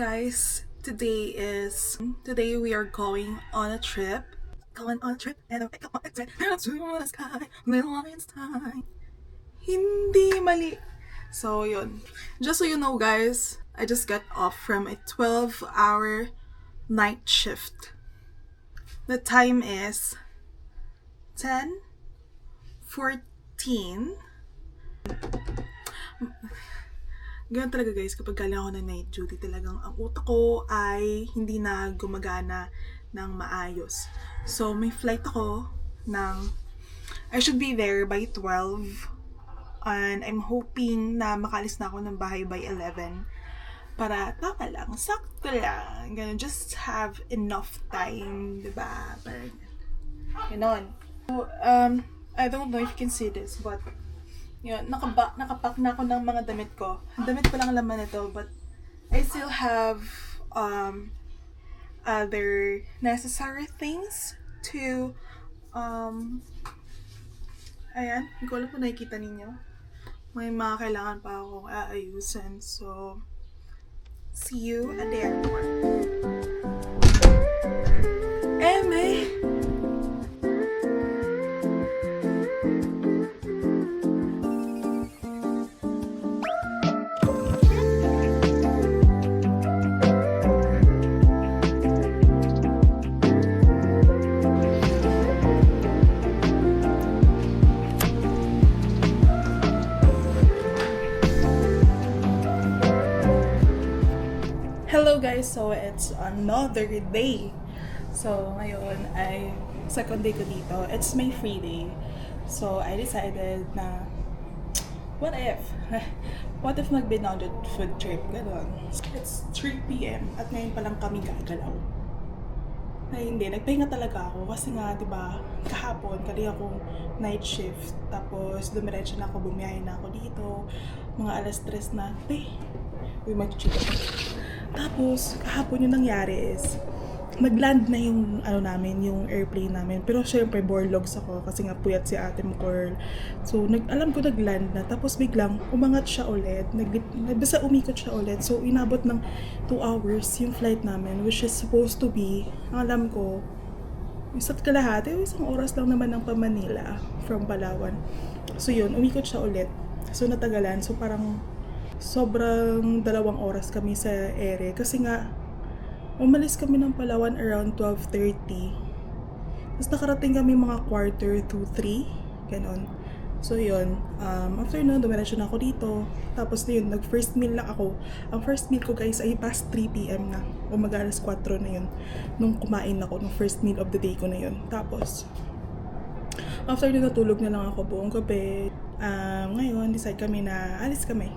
guys, today we are going on a trip. Going on a trip and I come on a trip and to the sky, little Einstein. Hindi mali. So yun. Just so you know guys, I just got off from a 12-hour night shift. The time is 10:14. Ganun talaga guys, kapag galing ako ng night duty, talagang ang utak ko ay hindi na gumagana ng maayos. So, may flight ako I should be there by 12. And I'm hoping na makalis na ako ng bahay by 11. Para tama lang, sakto lang. Ganun, just have enough time, diba? Parang, ganun. So, I don't know if you can see this, but yun, nakapack na ako ng mga damit ko. Damit ko lang laman ito, but I still have other necessary things to ayan, hindi ko alam kung nakikita ninyo. May mga kailangan pa akong aayusin. So, see you at the airport. Eme! Hello guys, so it's another day. So ngayon ay second day ko dito. It's my free day. So I decided na what if mag-Binondo food trip, gano'n. It's 3 p.m. at ngayon pa lang kami gagalaw. Ay hindi, nagpahinga talaga ako kasi nga, diba, kahapon, kali akong night shift. Tapos, dumiretso na ako, bumiyahe na ako dito. Mga alas 3 na, uy, mag-cheat ako. Tapos, kahapon yung nangyari is, nag-land na yung, yung airplane namin. Pero syempre, borlogs ako kasi nga puyat si ate mo, girl. So, alam ko nag-land na. Tapos biglang, umangat siya ulit. Basta umikot siya ulit. So, inabot ng 2 hours yung flight namin, which is supposed to be, ang alam ko, isa't kalahati, isang oras lang naman ng pa-Manila from Palawan. So, yun, umikot siya ulit. So, natagalan. So, parang, sobrang 2 oras kami sa ere kasi nga umalis kami ng Palawan around 12:30. Tapos nakarating kami mga 2:45 ganon. So yun, after nun dumiretso na ako dito. Tapos na yun, nag first meal lang ako. Ang first meal ko guys ay past 3 p.m. na, umaga alas 4 na yun nung kumain ako ng first meal of the day ko na yun. Tapos after nun natulog na lang ako buong gabi. Ngayon decide kami na alis kami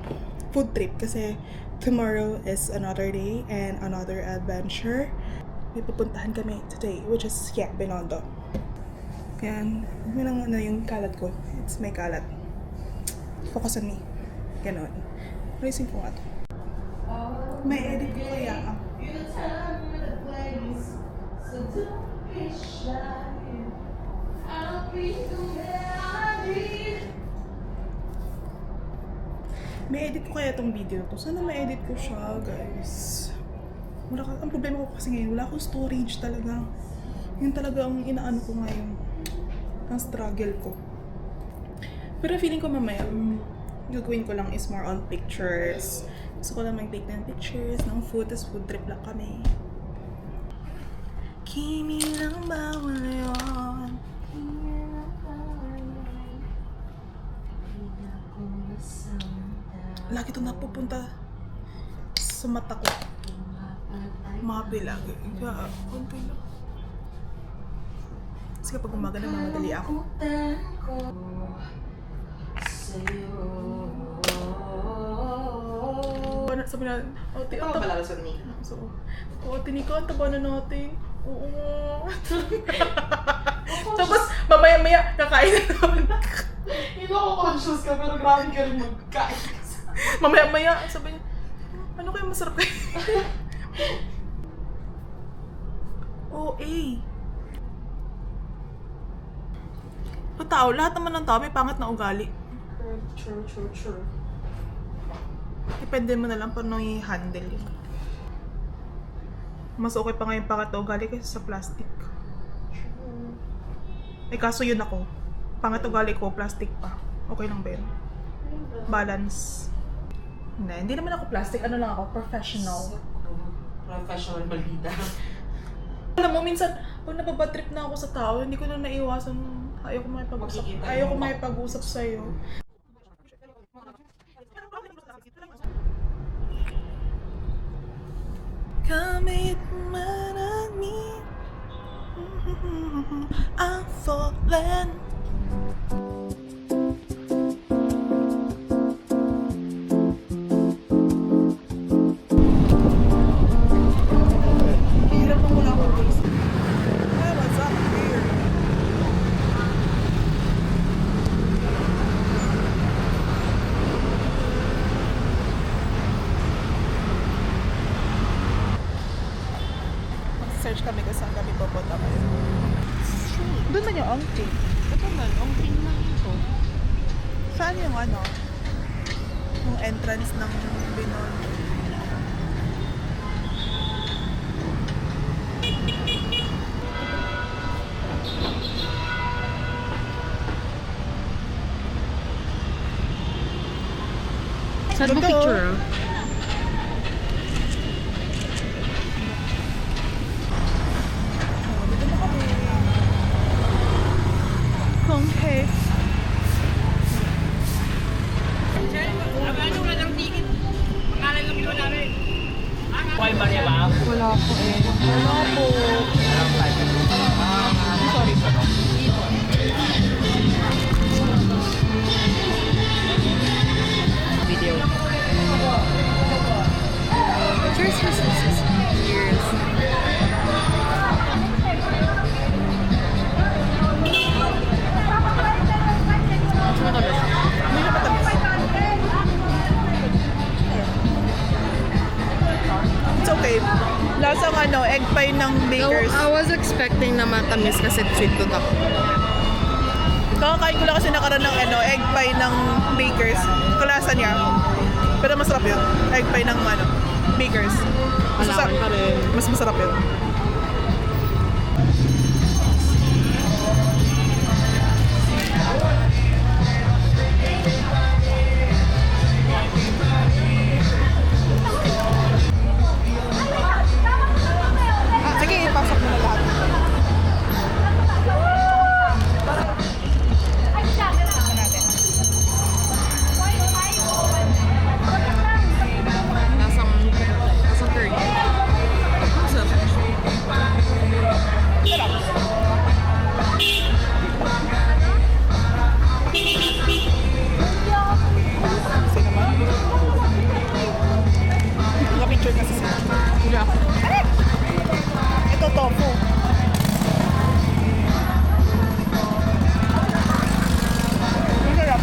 food trip kasi tomorrow is another day and another adventure. May pupuntahan kami today, which is, Binondo. Kaya, yun ang yung kalat ko. It's my kalat. Focus on me. Ganon. Racing ko nga to. May edit ko kaya. May edit ko kaya tong video to. Sana ma-edit ko siya, guys. Ang problema ko kasi ngayon, wala akong storage talaga. Yun talaga ang inaano ko ngayon. Ang struggle ko. Pero feeling ko mamaya, gagawin ko lang is more on pictures. Gusto ko lang mag-take ng pictures ng food, tas food trip lang kami. Kimi lang bawal yun. Lagi ito napupunta sa mata ko. Mabilag. Kaya, konti lang. Kasi kapag umaga na mamadali ako. Sabi na, Ate, ang taba. Ate, Nika, ang taba na natin. Oo nga. Tapos, mamaya-maya, kakain na naman. Hindi ako conscious ka, pero grabe ka rin magkain. Mamaya-maya, sabi niya, ano kayo masarap kayo? Tao, lahat naman ng tao may pangat na ugali. True. Depende mo na lang paano i-handle yun. Mas okay pa ngayon pangat ugali kaysa sa plastic. Eh kaso yun ako. Pangat ugali ko, plastic pa. Okay lang ba yun? Balance. Hindi naman ako plastic. Ano lang ako? Professional. Professional balita. Alam mo, minsan, pag napapatrip na ako sa tao, hindi ko na naiwasan. Ayaw ko makipag-usap sa'yo. Kamit man ang me, I'm falling. Hirap na wala akong face. Hey, what's up here? Search kami kung saan kami pupunta kayo. Doon na yung Ongting. Ito man, ang king lang ito. Saan yung ano? Yung entrance ng Binon. Saan mo picture? Dito na kami. Kung hey. Wala po eh. Wala po. Sorry. Video. Cheers for success. Cheers. Hindi na matamis. It's okay. Lasang egg pie ng Bakers. I was expecting na matamis kasi sweet tooth ako. Kakakain ko lang kasi nakaroon ng egg pie ng Bakers. Kalasa niya. Pero masarap yun. Egg pie ng Bakers. Malaman pa rin. Mas masarap yun. Sige, ipasok mo na lahat. Lasang curry. Masarap. Kasi naman. Naka-picture kasi sila. Yeah. Ito tofu. Masarap.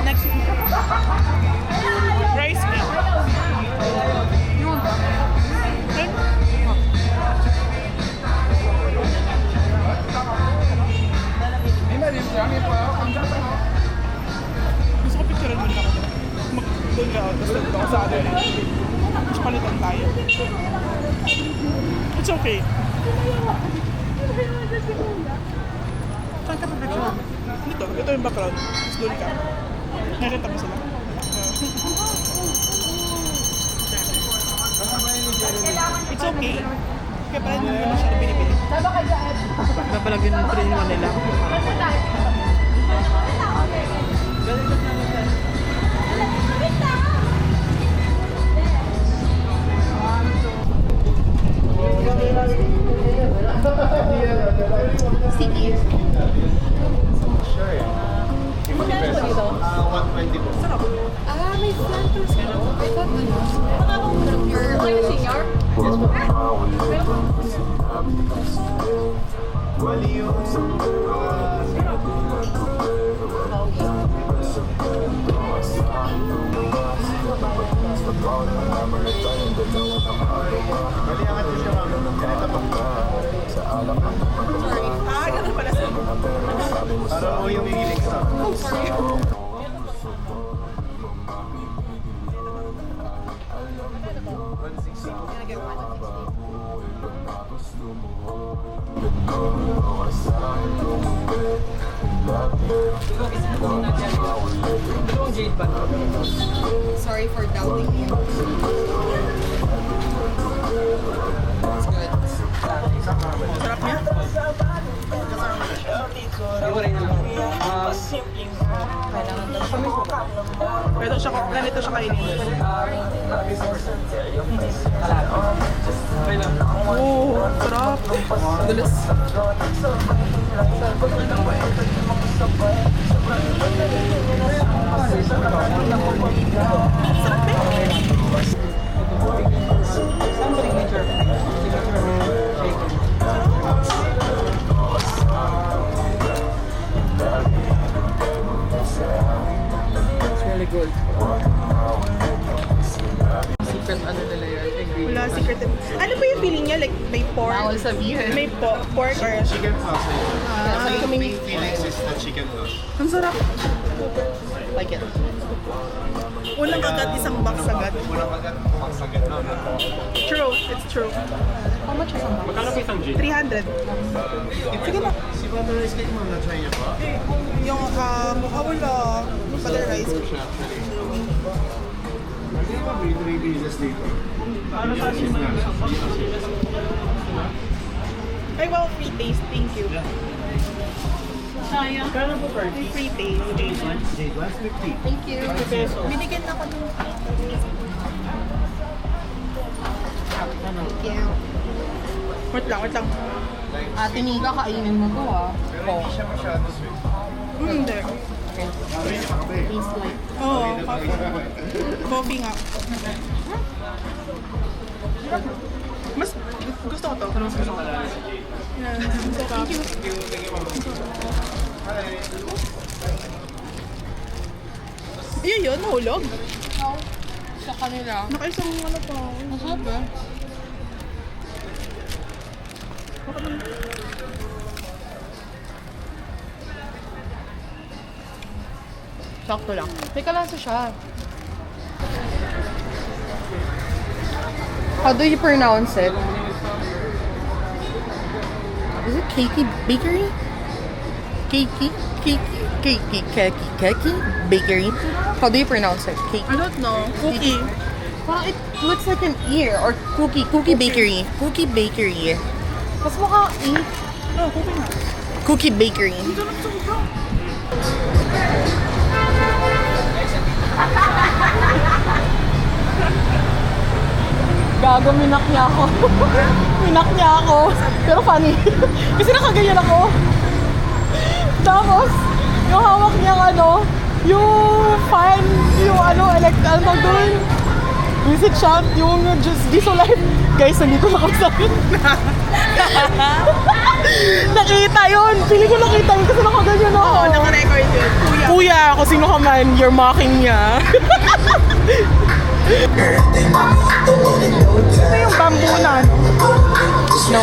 Next. Rice cake. Yun. Gusto ko picturean mo din ako. Doon ka, tapos doon ako sa other end. Tapos palitan tayo. It's okay. Saan ka pa picture? Ito yung background. Tapos doon ka. Nakita mo sila. It's okay. Kaya pa rin hindi naman siya binibili. Napalagyan ng 3-in-1 nila. Sure, yeah. 50 pesos. 120 po. Ah, may flan plus ka. I thought ano. Your senior? Bali yung bali angat siya ma'am. Ganito po. Ah, ganun pala siya. Parang ako yung hihiling sa... Oh, sorry. Sorry for doubting you. It's good. Sarap niya. Ganito siya kainin. Oh, sarap. Dulas. It's really good. Secret ano nila yan? Wala, secret. Ano ba yung feeling niya? Like, may pork? Bawal sabihin. May pork or... Chicken sauce. Ah, The main feelings is the chicken sauce. ang sarap. Like it. Unang kagat, isang box agad. Unang agad, magsagad na. True, it's true. How much is a box? Magkano po isang G? 300. Sige na. Si Butter Rice Cake mo, na-try niyo ba? Yung wala. Butter rice. Siya actually. Hindi ba may 3 pieces dito? Ano sa asin na? Ay, wow, free taste. Thank you. Sayang. Kano po per May free taste. Jade, 150. Thank you. Binigyan na ako ng Thank you. Wait lang. Ate Nika, kainin mo to ah. Pero hindi siya masyado sweet. Hindi. Sabi niya kape. Taste like. Oo, coffee nga. Mas gusto ko to. Mas gusto ko. Yan. Thank you. Yun, nahulog. Sa kanila. Nakaisang ano pa. Masarap eh. Sakto lang. Teka lang sa siya. How do you pronounce it? Is it Keiki Bakery? Keiki Bakery? How do you pronounce it? Keiki. I don't know. Cookie. Well, it looks like an ear or cookie bakery. Cookie bakery. Mas mukha E. No, cookie nga. Cookie bakery. Ito lang sa Gago, minak niya ako. Minak niya ako. Pero funny. Kasi nakaganyan ako. Tapos, yung hawak niyang ano, yung fan, yung ano, ano doon. Music shop, yung just Giso Live. Guys, nandito na kami sa nakita yun. Feeling ko nakita yun kasi nakaganyan ako. Oo, naka-record yun. Kuya. Kuya, kung sino ka man, you're mocking niya. Ito yung bamboo na, no? No.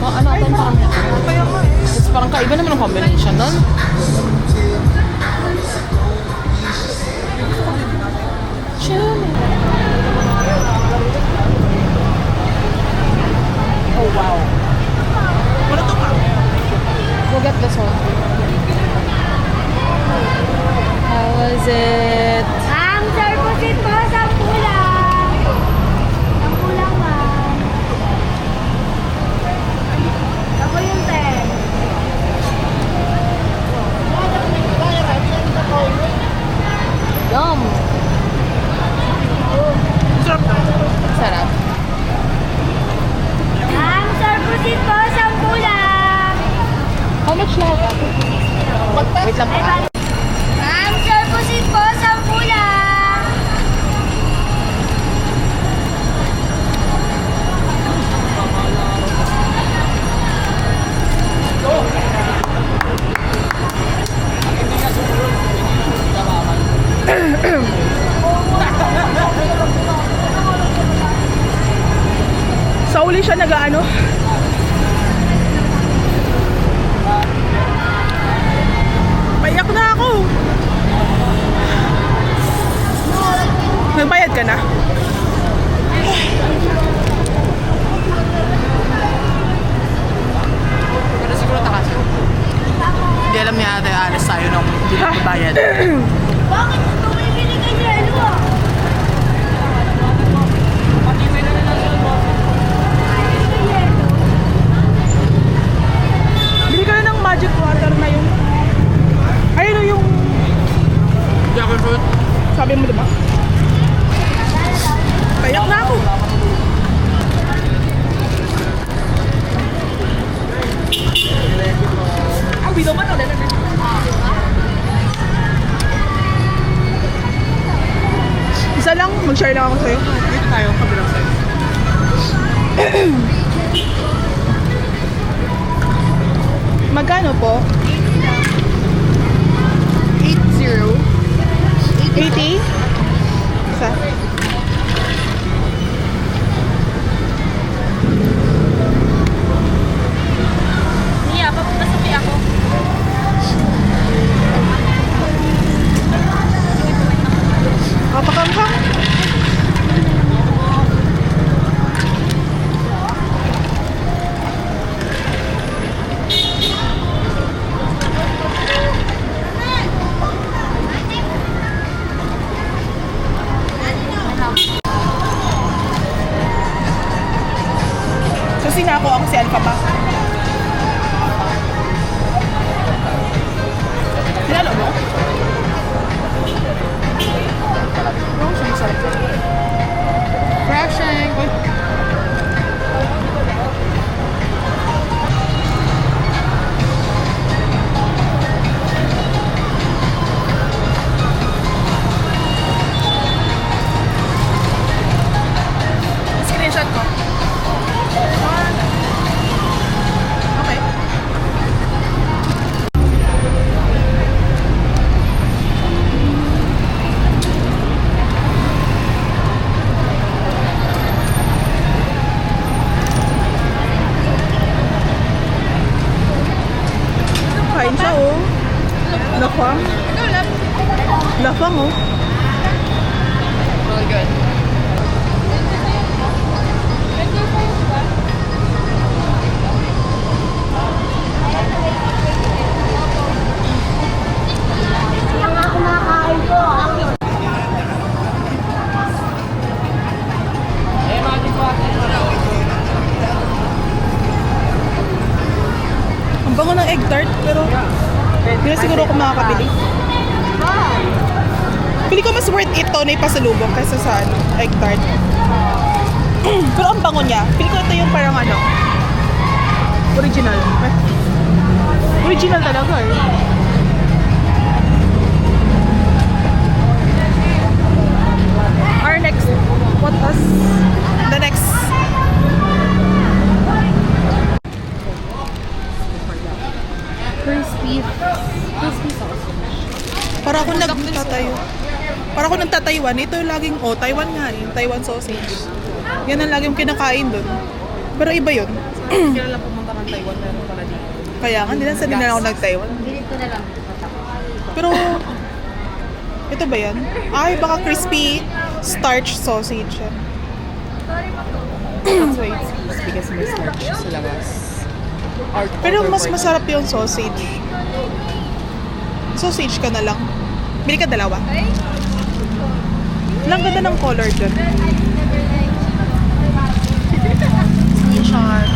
Ano ito yung parang it's parang kaiba naman ang combination nun. Oh, wow. Wala to pa. We'll get this one. How was it? Sarpusin po, 10 lang. 10 lang, ma'am. Ako yung 10. Yum! Sarap na. Sarap. Sarpusin po, 10 lang. How much lahat? Wait lang. Sarpusin po, 10 lang. nag-ano. Maiyak na ako. Nagbayad ka na? Pero siguro takas. Hindi alam niya ate, alis tayo nung hindi na bayad. Bakit mo bumibili ka yelo ah? Bili ka na ng magic water na yung... Ayun o yung... Jackfruit. Sabi mo diba? Payak na ako. Ang bito man ulit. Isa lang, mag-share lang ako sa'yo. Dito tayo, kabilang side. Magkano po? 80. 80? Isa. Nia, papapasok ako. Kapakam ka? So, sinako ako si Alpha pa. Sinalo mo? Oo, sumasarap. Refreshing. Uy. Screenshot ko. Okay. Kain siya oh. Lafang. Lafang oh. Really good. Yung ako nakakain ko ah. Ang bango ng egg tart, pero hindi na siguro ako makakabili. Pili ko mas worth it to na ipasalubong kaysa sa ano, egg tart. Pero ang bango niya. Pili ko ito yung parang ano, original. Original talaga eh. Our next, what was the next? Crispy sauce. Para ako nagtatayo. Para ako nagtataywan. Ito yung laging, Taiwan nga eh. Taiwan sausage. Yan ang laging kinakain doon. Pero iba yun. Kailan lang pumunta ng Taiwan, meron pala dito. Kaya nga, hindi na ako nag-Taiwan. Bilip ko na lang. Pero, ito ba yan? Ay, baka crispy starch sausage yan. That's why it's crispy kasi may starch sa labas. Pero mas masarap yung sausage. Sausage ka na lang. Bili ka dalawa. Ang ganda ng color dyan. Screenshot.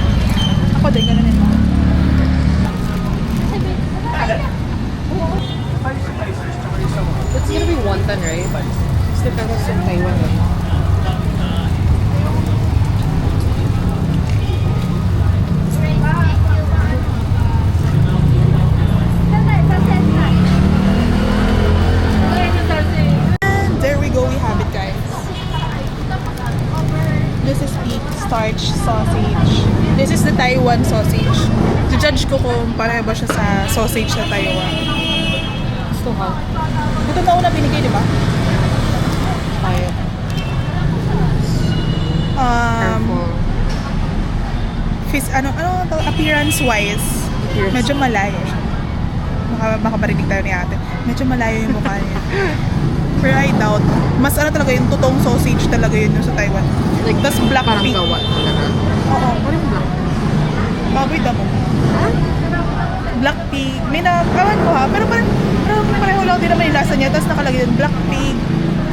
Ako din, ganun yun. It's gonna be wonton, right? It's the pesos in Taiwan. Right? And there we go, we have it guys. This is beef starch sausage. This is the Taiwan sausage. To-judge ko kung pareho ba siya sa sausage sa Taiwan. Gusto ka? Ito na una binigay, di ba? Tayo. Um, Careful. appearance-wise, medyo malayo siya. Baka marinig tayo ni ate. Medyo malayo yung mukha niya. Pero I doubt. Mas ano talaga yung totoong sausage talaga yun yung sa Taiwan. Like, Tapos black parang pig. gawa talaga. Oo. Parang black. Baboy damo. Black pig. May ewan ko ha. Pero parang pareho lang din naman yung lasa niya. Tapos nakalagay yun, black pig,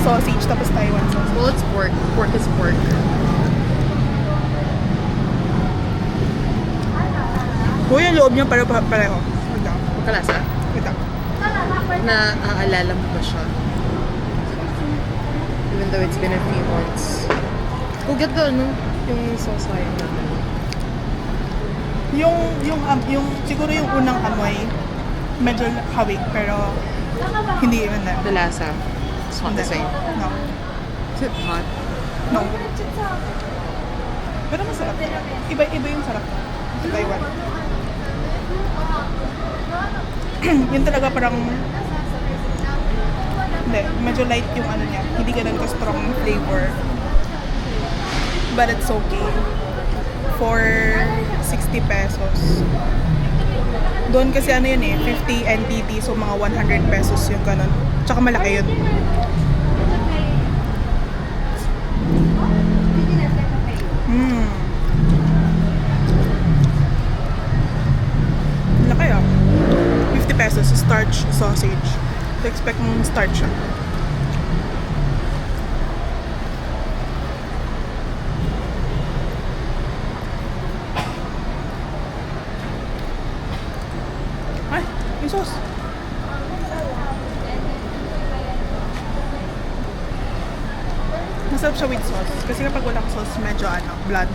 sausage, tapos Taiwan sausage. Well, it's pork. Pork is pork. Uy, yung loob niya pareho. Wait lang. Magkalasa? Wait lang. Naaalala mo ba siya? Even though it's been a few months. Oh, get the, ano, yung sauce natin. Yung siguro yung unang amoy, medyo hawig, pero hindi even that. The lasa. It's not the same. No. Is it hot? No. Pero masarap. Iba yung sarap sa Taiwan. Yun talaga parang hindi, medyo light yung ano niya. Hindi ganun ka-strong yung flavor. But it's okay. For 60 pesos. Doon kasi ano yun 50 NTT, so mga 100 pesos yung ganun. Tsaka malaki yun. Laki 50 pesos, starch sausage. So expect mong starch siya. Ay, yung sauce. Masarap siya with sauce. Kasi kapag walang sauce, medyo bland.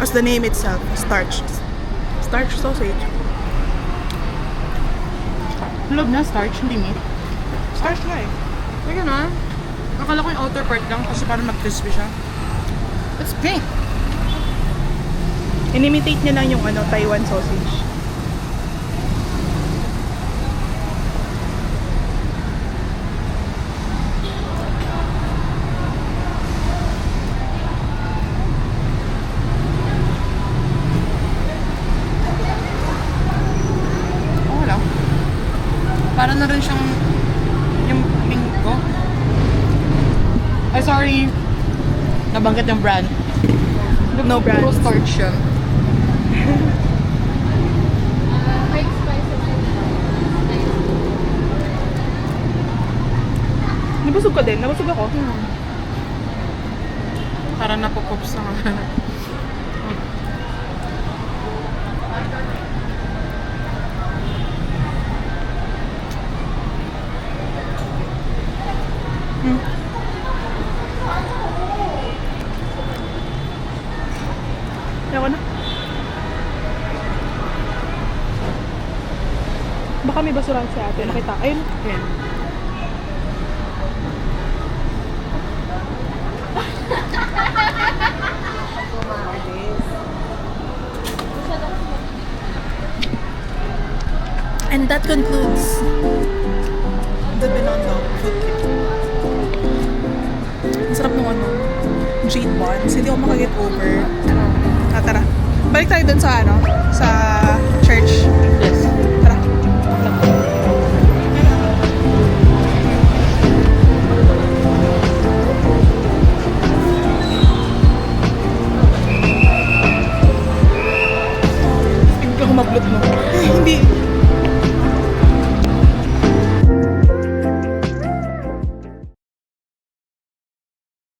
As the name itself, starch. Starch sausage. Love na starch, hindi meat. Starch nga eh. Kaya na. Akala ko yung outer part lang kasi parang mag-crispy siya. It's pink. Inimitate niya lang yung Taiwan sausage. Oh, wala. Para na rin siyang yung linggo. Ay, sorry. Nabanggit yung brand. No brand. Puro starch siya. Nabusog ka din? Nabusog ako. Para napopops na nga. Ayoko na. Baka may basurahan si ate. Nakita. Ayun. Yan. And that concludes the Binondo food kit. Ang sarap nung jade buns. Hindi ako makaget over. Tara. Balik tayo dun sa